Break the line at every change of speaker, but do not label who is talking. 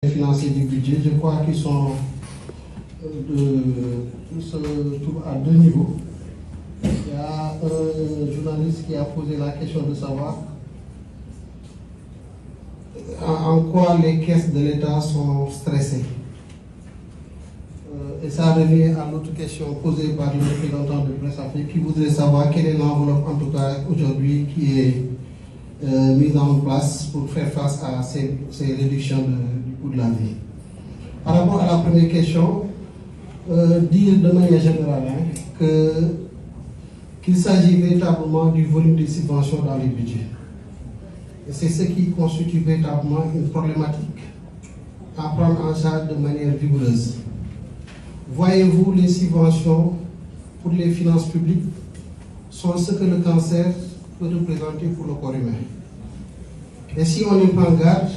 financiers du budget, je crois qu'ils sont se trouvent à deux niveaux. Il y a un journaliste qui a posé la question de savoir en quoi les caisses de l'État sont stressées. Et ça revient à l'autre question posée par le représentant de Presse Afrique qui voudrait savoir quelle est l'enveloppe, en tout cas aujourd'hui, qui est mise en place pour faire face à ces réductions du coût de la vie. Par rapport à la première question, dire de manière générale qu'il s'agit véritablement du volume des subventions dans les budgets. Et c'est ce qui constitue véritablement une problématique à prendre en charge de manière rigoureuse. Voyez-vous, les subventions pour les finances publiques sont ce que le cancer peut représenter pour le corps humain. Et si on y prend garde,